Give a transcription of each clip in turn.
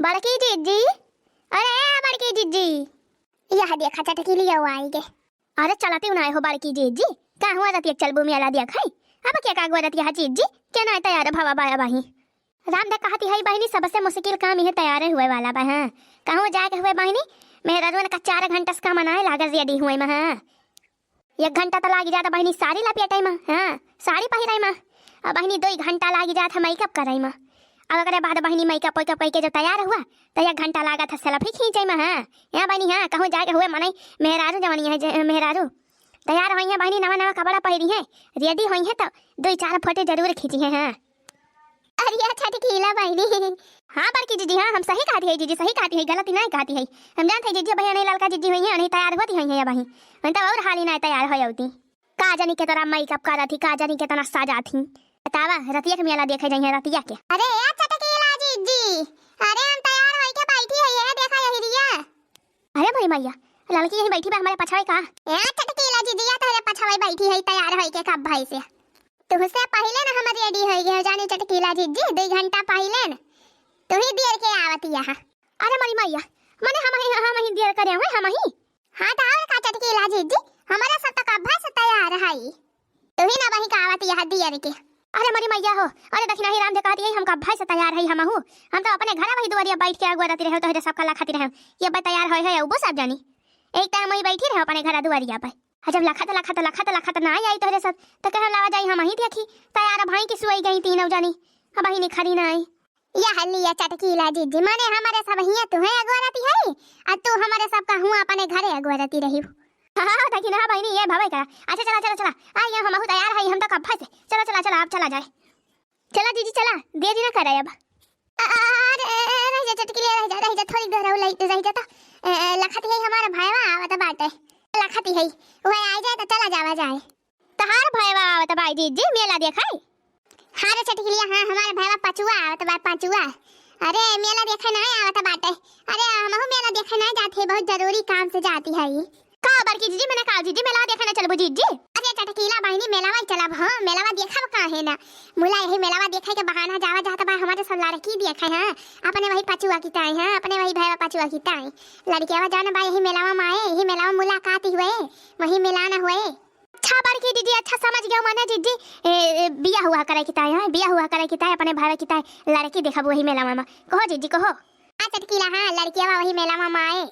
बड़की जीजी, अरे बड़की जीजी, यह देखा चटकी लिया हुआ आई के। अरे चलाते हूँ ना हो बड़की जीजी, का हुआ रतिया चलबू में अला दिया खाई। अब क्या का रतिया हा जीजी, क्या ना तैयार भवा बाया बाही। राम दे कहती है बहनी सबसे मुश्किल काम यह तैयार हुए वाला बा। हां कहूँ जाके हुए बहनी मेरा रोन का 4 घंटा का मनाए लागत रेडी हुए में। हां 1 घंटा तो लागी जाता बहनी साड़ी लपेटाई में। हां साड़ी पहिराई में अब बहनी 2 घंटा लागी जाता मेकअप कराई में। अब अगर बाद बहनी मेकअप वेकअप के जो तैयार हुआ तो 1 घंटा लागा था सेल्फी खींचाई में। हां यहाँ बहनी हाँ कहूँ जाके हुए मनाई मेहरारू जवानी है मेहरारू तैयार हुई है बहनी नवा नवा कपड़ा पहरी है रेडी हुई है तो 2-4 फोटो जरूर खींची है। हाँ अरे अच्छा टीला बहनी। हाँ बड़की जीजी हाँ हम सही कहती है जीजी सही कहती है गलती नहीं कहती है। हम जानते हैं जीजी भैया नहीं लड़का जीजी हुई है नहीं तैयार होती है बहनी मैं तो और हाली नहीं तैयार हो जाती। का जानी के तरह मेकअप करा थी का जानी के तरह सजा थी बतावा रतिया के मेला देखे जाइए रतिया के। अरे अच्छा टीला जीजी अरे हम तैयार होई के बैठी है ये देखा यही रिया। अरे भाई मैया लड़की यही बैठी बा हमारे पछावे का। अच्छा टीला जीजी या तेरे पछावे बैठी है तैयार होई के कब भाई से तुमसे पहले ना हम रेडी हो गए जाने चटकीला जीजी 2 घंटा पहले न तू ही देर के आवत यहाँ। अरे मरी मैया मने हम ही देर करे हुए हम ही। हां तो और का चटकीला जीजी हमारा सब तक अभ्यास तैयार है तू ही ना वही का आवत यहाँ देर के। अरे मरी मैया हो अरे दक्षिणा ही राम दे कहती है हम का अभ्यास तैयार है हम तो अपने घर वही दुआरिया बैठ के अगुआ रहती रहे तो सब कला खाती रहे ये बा तैयार है वो सब जानी एक टाइम वही बैठी रहे अपने घर दुआरिया पे। जब लखत ना आई तो सब तो कह लावा जाई हम ही देखी तैयार भाई की सुई गई तीनों जानी अब ही नहीं खड़ी ना आई। या हल्लिया चटकीला जीजी माने हमारे सब हिया तू है अगवरती है और तू हमारे सब का हुआ अपने घरे अगवरती रही। हां देखी ना बहनी ये भावे का। अच्छा चला आई हम हो तैयार है हम तो कब से चला अब चला जाए चला जीजी चला देरी ना करे अब। अरे रह जा चटकीला रह जा थोड़ी देर रह जा तो लखत है हमारा भाईवा आवत बाटे लखती है वो आ जाए तो चला जावा जाए तहार भैया आवत भाई जीजी मेला देखाई। हां रे चटकिलिया हां हमारे भैया पचुआ आवत बा पचुआ। अरे मेला देखे ना आवत बाटे अरे हम मेला देखे ना जाते बहुत जरूरी काम से जाती है का बड़की जीजी मैंने कहा जीजी मेला देखे ना चलबो जीजी। अरे चटकीला बहनी मेलावा चलब हां मेलावा देखब का है ना मुला यही मेलावा देखे के बहाना जावा जाता बा हमारे सब लड़की देखे हां अपने वही पचुआ की ताई हां अपने वही भैया पचुआ की ताई लड़कियावा जाने बा यही मेलावा माए यही मेलावा मुलाकात हुए वही मिलाना हुए। अच्छा बड़की जीजी अच्छा समझ गया माने जीजी बिया हुआ करे की ताई हां बिया हुआ करे की ताई अपने भाई की ताई लड़की देखब वही मेलावा में कहो जीजी कहो। आ चटकीला हां लड़कियावा वही मेलावा माए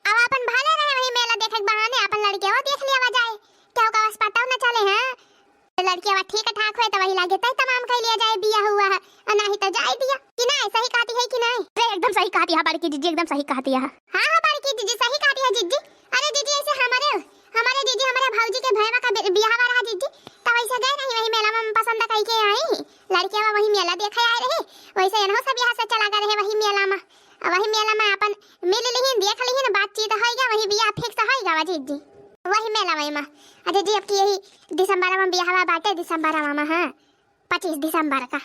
अब अपन भाले रहे वही मेला देखे के बहाने अपन लड़कियावा देख लिया जाए क्या होगा बस पता ना चले हां लड़कियावा ठीक ठाक हुए तो वही लागे तय तमाम कह लिया जाए बिया हुआ है नहीं तो जाए दिया कि नहीं सही कहती है कि नहीं। अरे एकदम सही कहती है बड़की जीजी एकदम सही कहती है। हां बड़की जीजी सही कहती है जीजी। अरे जीजी ऐसे हमारे जीजी हमारे भौजी के भैया का बियाह वाला है जीजी तो वैसे गए नहीं वही मेला में पसंद कई के आई लड़कियावा वही मेला देखे आए रहे वैसे इन्हों सब यहाँ से चला गए रहे वही मेला में अपन मिल लिहिन देख लिहिन बातचीत होइगा वही बियाह फिक्स होइगा जीजी वही मेला वही में। अच्छा जी अब की यही दिसंबर में बियाह बाटे दिसंबर में हां 25 दिसंबर का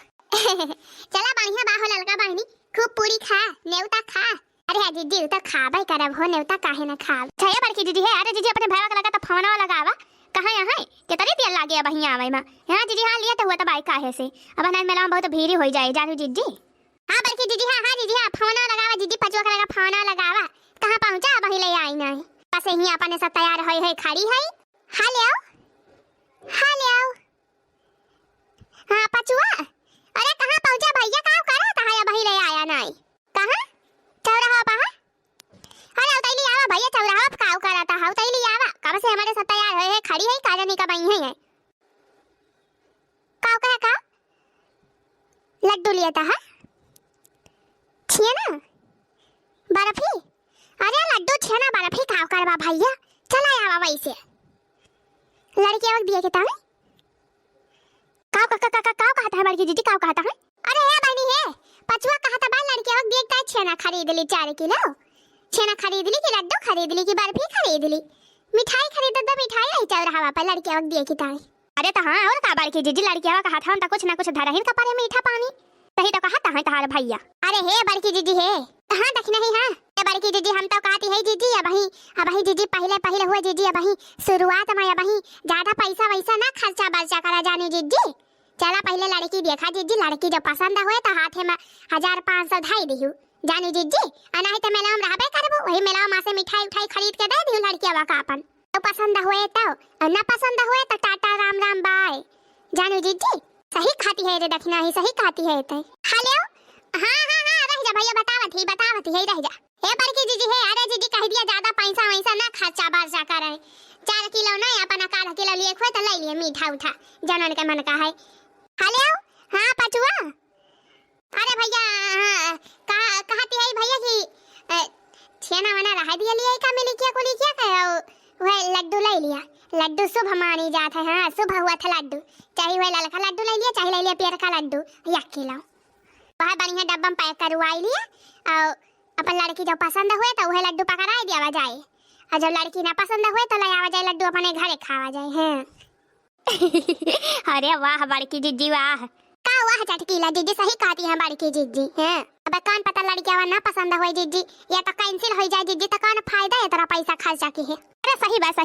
चला बढ़िया बाहो ललका बहनी खूब पूरी खा नेवता खा। अरे हां जीजी तो खाबे करब हो नेवता काहे ना खाब छया बड़की जीजी है। अरे जीजी अपने भैया का लगा तो फोनवा लगावा कहां यहाँ कितनी देर लागे अब यहां आवे में। हां जीजी हां लिया तो हुआ तो बाइक काहे से अब ना मेला में बहुत भीड़ हो जाए जानू जीजी। हां बड़की जीजी हां जीजी हां फोनवा लगावा जीजी पचुआ का लगा फोनवा लगावा कहां पहुंचा अब ही ले आई नहीं बस यही अपने सब तैयार है खड़ी है। हेलो हां पचुआ अरे कहां पहुंचा भैया का करा था अब ही ले आया नहीं कहां चौराहा पा। अरे उतैली आवा भैया चौराहा पे का करा था उतैली आवा कब से हमारे सब तैयार है खड़ी है काजा नहीं का बई है का लड्डू लिया था छेना बर्फी। अरे लड्डू छेना बर्फी खाओ करवा भैया चला आवा वैसे लड़की वक्त दिए के तावे काव कहता है बड़की जीजी काव कहता है। अरे ये बहनी है पचुआ कहता बा लड़की वक्त देखता है छेना खरीद ली 4 किलो छेना खरीद ली कि लड्डू खरीद ली कि बर्फी खरीद ली मिठाई खरीद दे मिठाई नहीं चौराहा पर लड़की वक्त दिए के तावे। अरे तो हां और का बड़की जीजी लड़की कहा था तो कुछ ना कुछ धरहिन का पारे मीठा पानी सही तो कहा था तार भैया। अरे हे बड़की जीजी है हां देख नहीं हां बड़की जीजी हम तो कहती है जीजी अब ही जीजी पहले हुए जीजी अब ही शुरुआत में अब ही ज्यादा पैसा वैसा ना खर्चा बर्चा करा जाने जीजी चला पहले लड़की देखा जीजी, लड़की जब पसंद हुए तो हाथे में 1500 धाई दिहु जानू जीजी, अनाही तो मेला में रहबे करबो, वही मेला में से मिठाई उठाई खरीद के दे दिहु लड़किया का अपन। तो पसंद हुए तो, और ना पसंद हुए तो टाटा राम राम बाय जानू जीजी। सही खाती है रे दक्षिणा, ही सही खाती है ते। हेलो हां रह जा भैया, बतावत ही रह जा। हे बड़की जीजी है, अरे जीजी कह दिया ज्यादा पैसा वैसा ना खर्चा बर्चा करे, 4 किलो नहीं अपन 1 किलो लिए खोए तो ले लिए मीठा उठा जनन के मन का है। हेलो हां पचुआ, अरे भैया कहती है भैया कि छेना वना रह दिया लिए का मिली क्या कोली क्या कहो, वह लड्डू ले लिया, लड्डू शुभ मानी जात है। हां शुभ हुआ था लड्डू, चाहे वह ललका लड्डू ले लिया, चाहे ले लिया पियर का लड्डू 1 किलो, वह बढ़िया डब्बा में पैक करवाई लिया। और अपन लड़की जब पसंद हुए तो वह लड्डू पकड़ा दिया जाए, और जब लड़की ना पसंद हुए तो ले आवा जाए लड्डू अपने घरे खावा जाए। हैं अरे वाह बड़की जीजी वाह, का वाह चटकीला जीजी, सही कहती है बड़की जीजी। हैं अब कौन पता लड़कियां ना पसंद होए जीजी, या तो कैंसिल हो जाए जीजी, तो कौन फायदा है तेरा पैसा खर्चा की है। अरे सही बात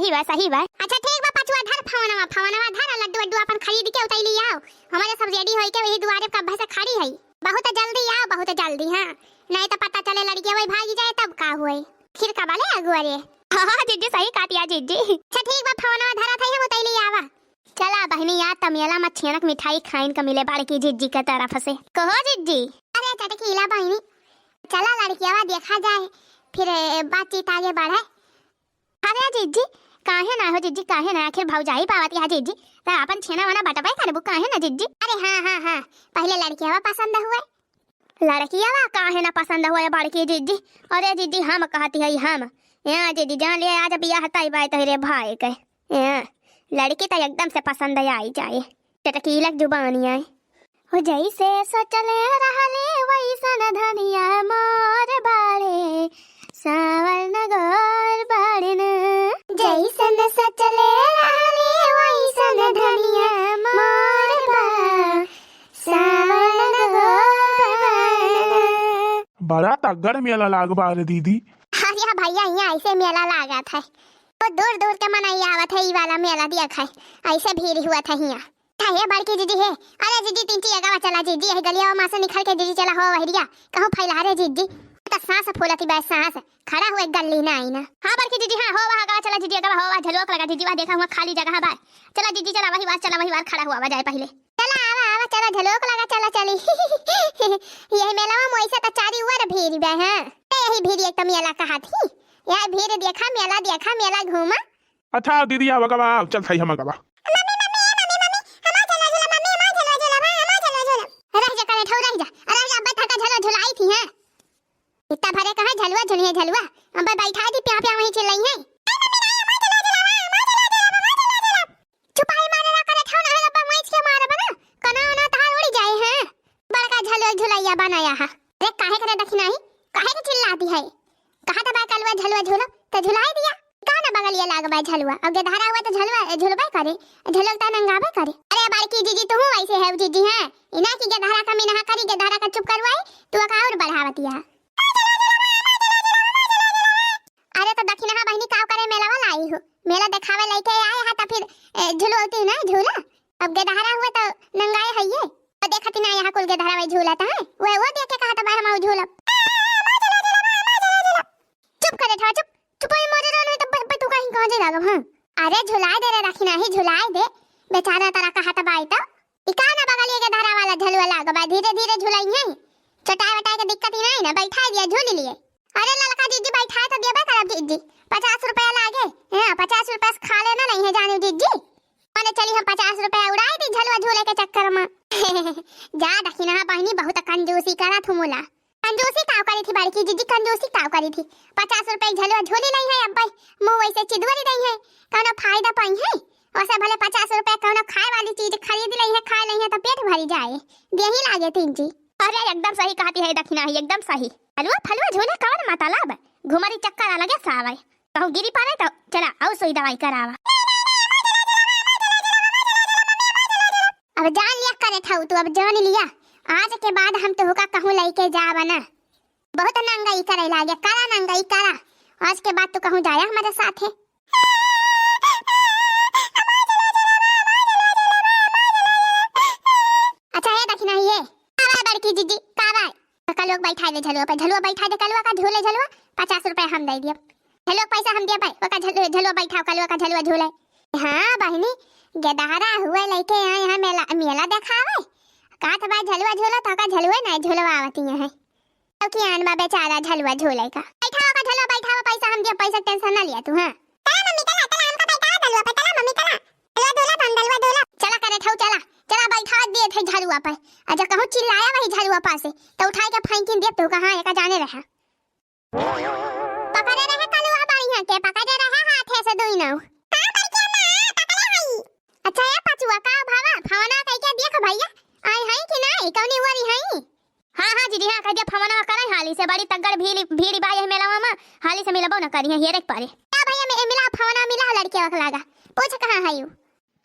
अच्छा ठीक बा पचुआ, धर फवनवा धर, लड्डू वड्डू अपन खरीद के उतैली आओ, हमारे सब रेडी होई के वही दुआरे पे कब्बा से खड़ी है, बहुत जल्दी आओ बहुत जल्दी। हां नहीं तो पता चले लड़कियां वही भागी जाए तब का हुए, फिर का बाले अगुआरे। हां जीजी सही कहती है जीजी। अच्छा ठीक बा फवनवा धरा था हम उतैली आवा। चला बहनी यार तमेला में छेनक मिठाई खाइन का मिले बड़की जीजी के तरफ से, कहो जीजी। अरे चटकीला बहनी चला लड़कियां देखा जाए, फिर बातचीत आगे बढ़े। अरे जीजी काहे ना हो जीजी, काहे ना, आखिर भौजाई पावती है जीजी, तो अपन छेना वाना बटवाई करबो काहे ना जीजी। अरे हां पहले लड़कियां पसंद हुए, लड़कियां काहे ना पसंद हुए बड़की जीजी। अरे जीजी हम कहती है हम यहाँ जीजी जान ले आज बियाह तय बाय तेरे भाई के, लड़की तो एकदम से पसंद आई जाए, चटकीलक जुबानिया हो जैसे सोचले रहले वैसन धनिया मोर बाड़े सावन गोर बाड़न, जैसन सोचले रहले वैसन धनिया मोर बा सावन गोर बाड़न। बड़ा तगड़ मेला लाग बार दीदी। अरे भैया यहाँ ऐसे मेला लागा था, तो दूर दूर के मनई आवत है, ई वाला मेला देखा है, ऐसे भीड़ हुआ था यहाँ। है बड़की जीजी है, अरे जीजी 3 जगह चला जीजी, है गलिया में से निकल के जीजी चला हो वहरिया, कहूं फैला रे जीजी, तो सांस फूलती बस सांस खड़ा हुए गल्ली ना आई ना। हां बड़की जीजी हां हो वहां चला जीजी, अगर हो वहां झलक लगा जीजी, वहां देखा हुआ खाली जगह बा, चला जीजी चला वही बार खड़ा हुआ जाए पहले, चला आवा चला झलक लगा चला चली। यही मेला में मोइसे तो चारी हुआ रे भीड़ बे। हां यही भीड़ एक तो मेला कहा थी, यह भीड़ देखा मेला घूमा। अच्छा दीदी आवा कबा चल सही हम कबा इतना भरे कहा झलवा झलवा अब बैठा दी प्या प्या वहीं चिल्लाई है। छुपाई मारे ना करे थाना है अब मोइच के मारे बना कना ना तार उड़ जाए हैं, बड़का झलवा झुलाइया बनाया है। अरे काहे करे दखी नहीं, काहे के चिल्लाती है, कहा था बा कलवा झलवा झूलो तो झुलाई दिया, गाना बगलिया लाग बा झलवा, अब के धारा हुआ तो झलवा झुलबे करे, झलकता नंगाबे करे। अरे बाड़की जीजी तू ऐसे है जीजी है, इना की के धारा का मिनहा करी के धारा का चुप करवाई तू का और बढ़ावतिया। अरे तो दक्षिणा बहनी का करे मेला वाला आई हो, मेला दिखावे लेके आए हा तो फिर झुलवाती ना झूला, अब के धारा हुआ तो नंगाए है ये, तो देखती ना यहाँ कुल के धारा में झूलाता है, वो देख के कहा था बाहर में झूला। चुप करे था चुप ही मोरे रोने तो तू कहीं कहां जे लागब। हां अरे झुलाए दे रे रखी नहीं झुलाए दे, बेचारा तारा कहा था बाई तो इकाना बगलिए के धारा वाला झलवा लागब, धीरे धीरे झुलाई है, चटाई वटाई के दिक्कत ही नहीं ना, बैठा दिया झूल लिए। अरे ललका जीजी बैठा तो देबे करब जीजी, 50 रुपया लागे। हां 50 रुपया से खा लेना नहीं है जानू जीजी, माने चली हम 50 रुपया उड़ाई दी झलवा झूले के चक्कर में। जा दक्षिणा बहनी बहुत कंजूसी करा थुमुला, कंजूसी काव करी थी बड़की जीजी, कंजूसी काव करी थी, 50 रुपया झलवा झूली नहीं है, अब भाई मुंह वैसे चिदवरी नहीं है, कोनो फायदा पाई है, वैसे भले 50 रुपया कोनो खाए वाली चीज खरीद ली है, खा ली है तो पेट भरी जाए, देही लागे तीन जी। अरे एकदम सही कहती है दक्षिणा, एकदम सही। हलवा फलवा झोले कौन मतलब घुमरी चक्कर लगे सावे, कहूं गिरी पारे तो चला आओ सोई दवाई करावा। अब जान लिया करे था तू, अब जान लिया, आज के बाद हम तो होका कहूं लेके जा बना, बहुत नंगाई करे लागे, करा नंगाई करा, आज के बाद तू कहूं जाया हमारे साथ है। बड़की जीजी का बाय कलुआ बैठा दे झलुआ पे झलुआ बैठा दे कलुआ का झूले झलुआ 50 रुपए हम दे दिए झलुआ पैसा हम दिए भाई ओका झलुआ बैठाओ कलुआ का झलुआ झूले हां बहनी गदहारा हुए लेके यहाँ मेला मेला दिखावे काथ बा झलुआ झूला तो का झलुआ नहीं झूलवावती है तो कि आनबा बेचारा झलुआ झूले का बैठाओ का झलुआ बैठाओ पैसा हम दिए पैसा टेंशन ना लिया तू हां चला मम्मी चला चला हमका बैठा झलुआ पे चला मम्मी चला झलुआ झूला चला करे ठौ चला चला बैठा दिए थे झलुआ पे अजा कहूं चिल्लाया वही झलुआ पासे तो उठा के फाइकिन दे तो कहां एका जाने रहा पकड़े रहे कलुआ बढ़िया के पकड़े रहे हाथे से दोई नाउ का करके ना पकड़े हई अच्छा ये पचुआ का भावा भावना कह के देख भैया आई हई कि नहीं कौनी वरी हई हां हां दीदी हां कह दे भावना करे हाली से बड़ी तगड़ भीड़ बाई मेलावा में हाली से मिलबो न करी हेरे पारे का भैया मैं मिला भावना मिला लड़के वक लागा पूछ कहां हई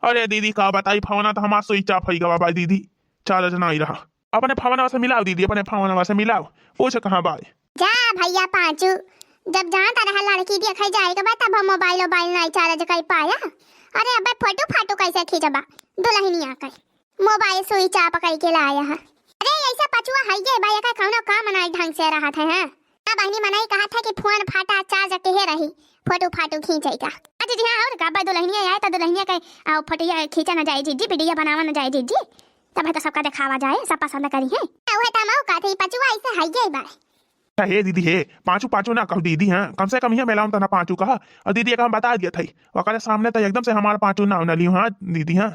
अरे दीदी का बताई फवना तो हमारा सोई चाप हई गवा भाई दीदी चार जना ही रहा अपने फवना से मिलाओ दीदी अपने फवना से मिलाओ पूछ कहां बाई जा भैया पांचू जब जहां तरह लड़की देखै जाएगा बा तब मोबाइल नहीं चार्ज कर पाया अरे अबे फोटो फाटो कैसे खींचबा दुल्हनिया के मोबाइल सुई चाप कर के लाया है अरे ऐसा पचुआ है ये भैया का कौनो काम नहीं ढंग से रहा था हां ना बहनी मनाई कहा था कि फोन फाटा चार्ज के है रही फोटो फाटो खींचेगा अच्छा जी हां और का बा दुल्हनिया आए तो दुल्हनिया के फोटो खींचा ना जाए जीजी वीडियो बनावा ना जाए जीजी तब तो सबका दिखावा जाए सब पसंद करी है ओहे तमाऊ का थी पचुआ ऐसे है ये बा हे दीदी हे पांचू पांचू ना कहो दीदी हां कम से कम ये मेला में तो ना पांचू कहा और दीदी एक हम बता दिया थई ओकरे सामने तो एकदम से हमार पांचू ना लियो हां दीदी हां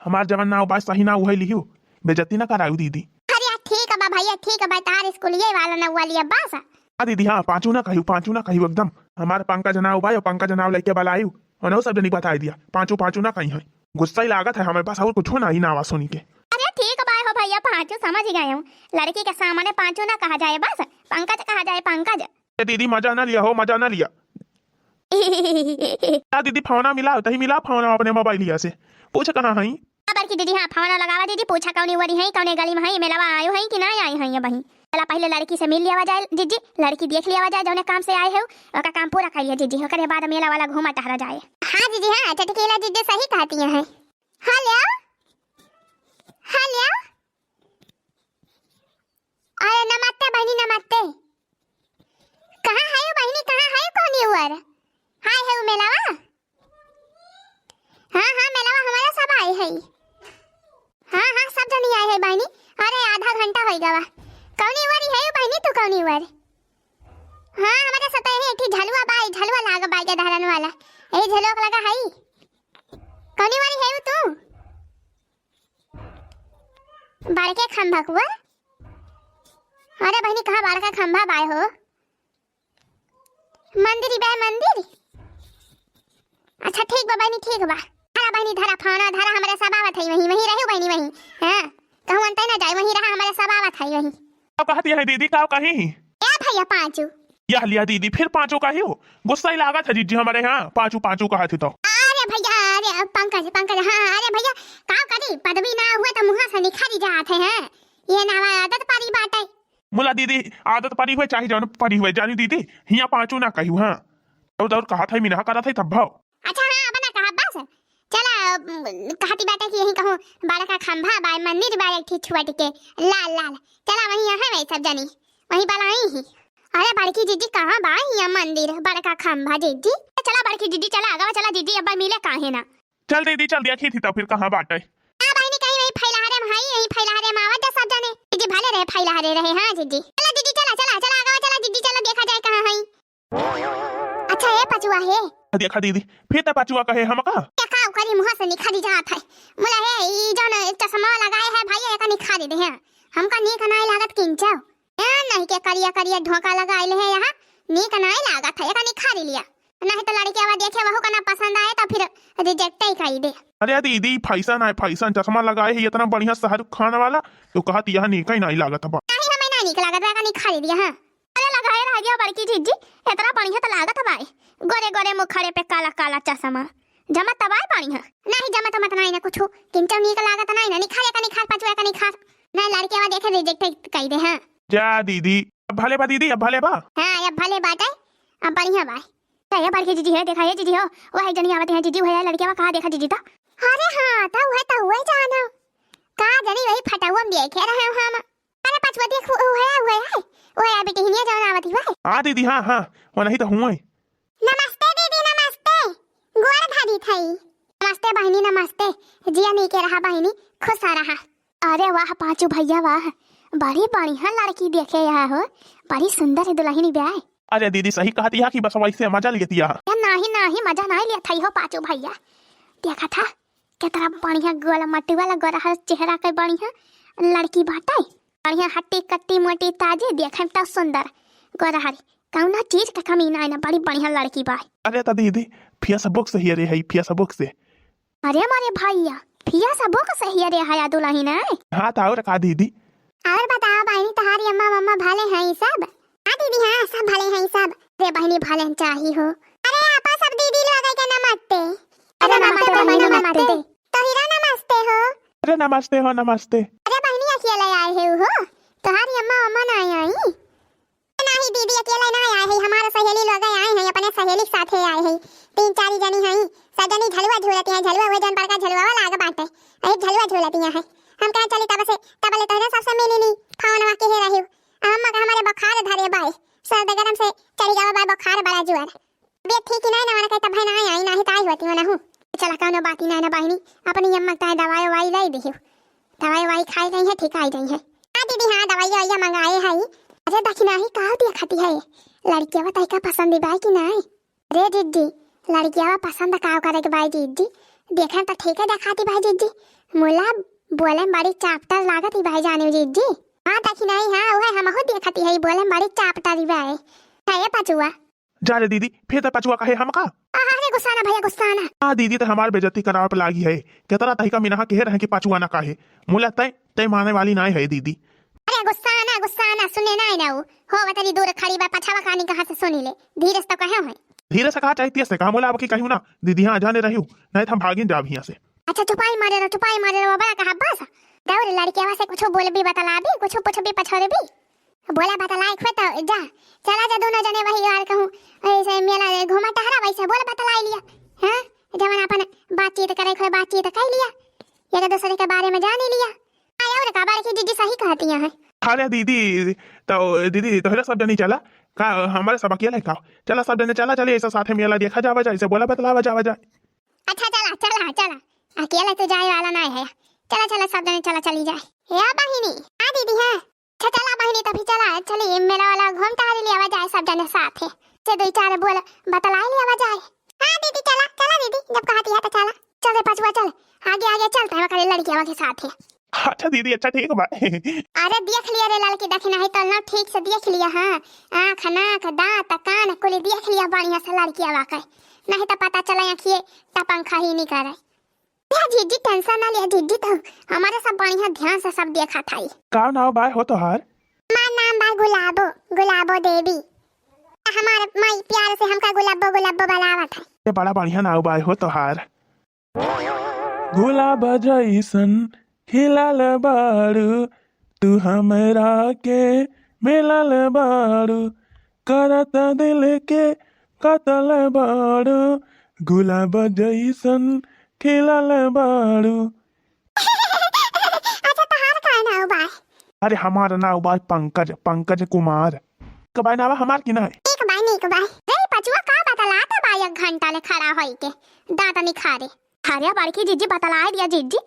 हमार जवन ना बात सही ना वही लियो बेइज्जती ना कराऊ दीदी अरे ठीक है बा भैया ठीक है बा तार स्कूलिए वाला ना वाली बास हां दीदी हां पांचू ना कहियो एकदम हमार पंकज नाव भाई और पंकज नाव लेके बलायू और वो सब जनी बता दिया पांचू ना कहीं है गुस्सा ही लागत है हमारे पास और कुछ ना ही ना आवाज सुनी के अरे ठीक है हो भैया पांचू समझ गए हूं लड़की के सामने पांचू ना कहा जाए बस पंकज कहा जाए पंकज दीदी मजा ना लिया हो मजा ना लिया दीदी फोना मिला तही मिला फोना अपने मोबाइल लिया से पूछ कहां है बड़की दीदी हां फोन लगावा दीदी पूछा कौनी वरी है कौने गली में है मेलावा आयो है कि नहीं आई है ये बहन चला पहले लड़की से मिल लिया जाए जीजी लड़की देख लिया जाए जौने काम से आए हो ओका काम पूरा कर लिया जीजी ओकरे बाद मेला वाला घूमा टहरा जाए हां जीजी हां चटकीला जीजी सही कहती हैं हेलो हेलो अरे नमस्ते बहनी नमस्ते कहां है बहनी कहां है कौनी हुआ हाय है मेलावा हां हां मेलावा हमारा सब आए है हां सब जनी आए है बहनी अरे आधा घंटा हो गया कौनी वारी है बहनी तू कौनी वार हां हमारे सते है एक झलुआ लाग बाई के धारन वाला ए झलुआ लगा है कौनी वारी है तू बड़के खंभा कुआ अरे बहनी कहां बड़का खंभा बाय हो मंदिर अच्छा ठीक बा बहनी ठीक बा धरा बहनी धरा फोन धरा हमारे सब आवत है वही रहू बहनी वही हां कहूं अंत ना जाए वही रहा हमारे सब आवत है वही क्या कहती है दीदी का कहीं ए भैया पांचू यह लिया दीदी फिर पांचू का ही हो गुस्सा ही लागत है जीजी हमारे यहाँ पांचू कहा थी तो अरे भैया अरे पंकज हां अरे भैया का करी पदवी ना हुए तो मुंह से निखरी जात है हां ये ना आदत पारी बात है मुला दीदी आदत पारी हुए चाहे जान पारी हुए जानी दीदी हिया पांचू ना कही हां और कहा था मीना करा था तब भाव अच्छा हां बना कहा बस चला कहती बात है कि यही कहूं बड़ा का खंभा बाय मंदिर बाय एक ठीक छुआ के लाल चला वही है वही सब जानी वही बलाई ही अरे बड़की जीजी कहां बा यहाँ मंदिर बड़ा का खंभा जीजी चला बड़की जीजी चला आगा चला जीजी अब मिले काहे ना चल दीदी चल दिया थी तो फिर कहां बाटे हां बहनी कहीं वही फैलारे में यही फैलारे में आवाज सब जाने जीजी भले रहे फैलारे रहे हां जीजी चला जीजी चला आगा चला जीजी चला देखा जाए कहां है अच्छा ये पचुआ है देखा दीदी फिर तो पचुआ कहे हम का क्या करी मुंह से निखरी जात है मुला है ई जौन चश्मा लगाए है भाई एका निखारी दे है हमका नीक नहीं लागत किंचो नहीं के करिया ढोका लगाइले है यहाँ नीक नहीं लागत है एका निखारी लिया नहीं तो लड़की आवा देखे वहु का ना पसंद आए तो फिर रिजेक्ट ही कर दे अरे दीदी फैशन है फैशन चश्मा लगाए है इतना बढ़िया शाहरुख खान वाला तो कहती यह नीक ही नहीं लागत है नहीं हमें नहीं नीक लागत एका निखारी दिया हां अरे लगाए रह गया बड़की जीजी इतना बढ़िया तो लागत है भाई गोरे मुखड़े पे काला चश्मा जमा तबाय पानी है नहीं जमा तो मत नहीं ना कुछ किंचो नीक लागत नहीं ना निखार पचुआ का निखार ना लड़के आवा देखे रिजेक्ट कर दे हां जा दीदी अब भले बा दीदी अब भले बा हां अब भले बात है अब बढ़िया बा ये बड़की जीजी है देखा ये जीजी हो वो है जनी आवत है जीजी भैया लड़के आवा कहां देखा जीजी ता अरे हां ता हुए जानो का जनी वही फटावा में देखे रहे हम अरे पांचवा देख वो है बेटी हिनिया जाओ आवती बा। हाँ दीदी हाँ हाँ वो नहीं तो हूँ नमस्ते दीदी नमस्ते गोड़ धारी थई। नमस्ते बहनी नमस्ते जिया नहीं के रहा बहनी खुश रहा। अरे वाह पांचू भैया वाह बड़ी बढ़िया लड़की देखे यहाँ हो बड़ी सुंदर है दुल्हनी ब्याह। अरे दीदी सही कहा थी कि बस वैसे मजा लेती है। नहीं मजा नहीं लिया थई हो पांचू भैया देखा था कितना बढ़िया गोला मट्टी वाला गोरा चेहरा के बढ़िया लड़की बाटे बढ़िया हट्टी कट्टी मोटी ताजी देखे में तो सुंदर गोरा हरी कौना चीज का कमी ना बड़ी बढ़िया लड़की बा। अरे तो दीदी फेसबुक से ही रे है फेसबुक से। अरे मारे भैया फेसबुक से ही रे है दुल्हन है। हाँ तो और का दीदी और बताओ बहनी तुम्हारी अम्मा मम्मा भले हैं सब। हाँ दीदी हाँ सब भले हैं सब। रे बहनी भले चाहिए हो। अरे आपा सब दीदी लोग के नमस्ते। अरे नमस्ते बहनी नमस्ते तो हीरा नमस्ते हो। अरे नमस्ते हो नमस्ते। अरे बहनी अकेले आए हो तुम्हारी अम्मा मम्मा नहीं आई। नहीं दीदी अकेले नहीं आए हैं हमारे सहेली लोग आए हैं अपने सहेली साथ आए हैं 3-4 जनी हैं सजनी झलुआ झूलती हैं झलुआ वो जन पर का झलुआ वाला आगे बाटे एक झलुआ झूलती हैं हम कहां चली तब ले तो सबसे मिली नहीं फोन वा के रही अम्मा का हमारे बुखार धरे बाई सर्द गरम से चली जाओ बाई बुखार बड़ा जुआर तबीयत ठीक नहीं ना कहता भाई ना आई नहीं ताई होती ना हूं चला कौनो बात ही ना बहनी अपनी अम्मा का दवाई वाई ले दी दवाई वाई खाई गई है ठीक आई गई है। हां दीदी हां दवाई वाई मंगाए है। अरे दखिना ही का देखती है लड़कियां बताई का पसंद है भाई कि नहीं। रे दीदी लड़कियां पसंद का करे के भाई दीदी देखे तो ठीक है दिखाती भाई दीदी मुला बोले बड़ी चापटर लागत ही भाई जाने दीदी। हां दखिना ही हां वो हम हो देखती है बोले बड़ी चापटर भाई है पचुआ। जा रे दीदी फिर तो पचुआ कहे हम का। अरे गुस्सा ना भैया गुस्सा ना। हाँ दीदी तो हमारे बेइज्जती करावे पे लागी है कितना तही का मिनहा कह रहे कि पचुआ ना कहे मुला तय तय माने वाली ना है दीदी। अरे गुस्सा ना सुने ना वो हो बतरी दूर खड़ी बा पछावा कहानी कहां से सुनी ले धीरे से तो कहे है। धीरे से कहा चाहिए से कहा बोला अब की कहूं ना दीदी हाँ जाने रही नहीं तो हम भागिन जाब यहाँ से। अच्छा चुपाई मारे रो बड़ा कहा बस दौड़ लड़की आवाज से कुछ बोल भी बतला भी कुछ पूछ भी पछोरे भी बोला बतला एक तो जा चला जा दोनों जने वही यार कहूं ऐसे मेला घूमा टहरा वैसे बोल बतला लिया। हां जवन अपन बातचीत करे खोए बातचीत कर लिया एक दूसरे के बारे में जान लिया। आया और काबार की जीजी सही कहती है। अरे दीदी तो दीदी तो सब जनी चला का हमारे सब अकेले का चला सब जने चला चलिए ऐसा साथे मेला देखा जावा जाए बोला बतलावा जावा जाए। अच्छा चला अकेले तो जाए वाला नहीं है चला सब जने चला चली जाए या बहिनी। हां दीदी हां अच्छा चला बहिनी तभी चला चलिए मेला वाला घूम टहल लिया जाए सब जने साथ है से 2-4 बोल बतला लिया जाए। हां दीदी चला दीदी जब कहती है तो चला चल पछुआ चल आगे चलते हैं करे लड़कियां के साथ है। अच्छा दीदी अच्छा ठीक बा। अरे देख लिया रे लड़की देखना है तो ना ठीक से देख लिया। हां आंख नाक दांत कान कुल देख लिया बढ़िया से लड़की आवा के नहीं तो पता चला आंखिए टपंखा ही नहीं करे। या जीजी टेंशन ना ले जीजी तो हमारे सब बढ़िया ध्यान से सब देखा था। का नाम बाय हो तोहार। मां नाम बा गुलाबो देवी हमारे माई प्यार से हमका गुलाबो बुलावा था। ये बड़ा बढ़िया नाम बाय हो तोहार। गुलाब जैसन खिलल बारू तू हमरा के मिलल बारू करत दिल के कतल बारू गुलाब जैसन खिलल बारू। अच्छा तहार का नाम बा। अरे हमारा नाम बा पंकज कुमार कबाई नाम हमार की ना है। एक बाई रे पचुआ का बतला था बा 1 घंटा ले खड़ा होई के दांत निखारे। अरे बड़की जीजी बतला दिया जीजी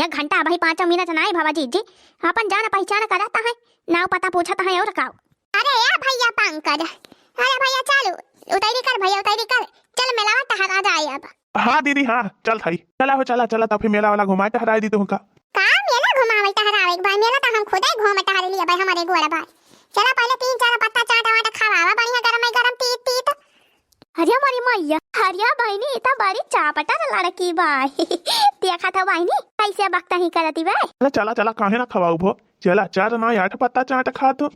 1 घंटा भाई 5 मिनट नहीं भावा जीजी अपन जान पहचान कराता है नाव पता पूछता है और का। अरे या भैया पंकज अरे भैया चलो उतैरी कर भैया उतैरी कर चल मेला टहरा जाए अब। हाँ दीदी हाँ चल थाई चला हो चला तो फिर मेला वाला घुमाए टहराए दी तुमका। का मेला घुमावे टहरावे भाई मेला तो हम खुद ही घूम टहर लिया भाई हमारे गोड़ा भाई। चला पहले 3-4 पत्ता चाट वाट खावा बढ़िया गरम तीत। अरे हमारी मैया हरिया बहनी इतना बड़ी चापटा लड़की भाई देखा था बहनी कैसे बकता ही करती भाई। चला काहे ना खवाऊ भो चला 4 ना 8 पत्ता चाट खा तो।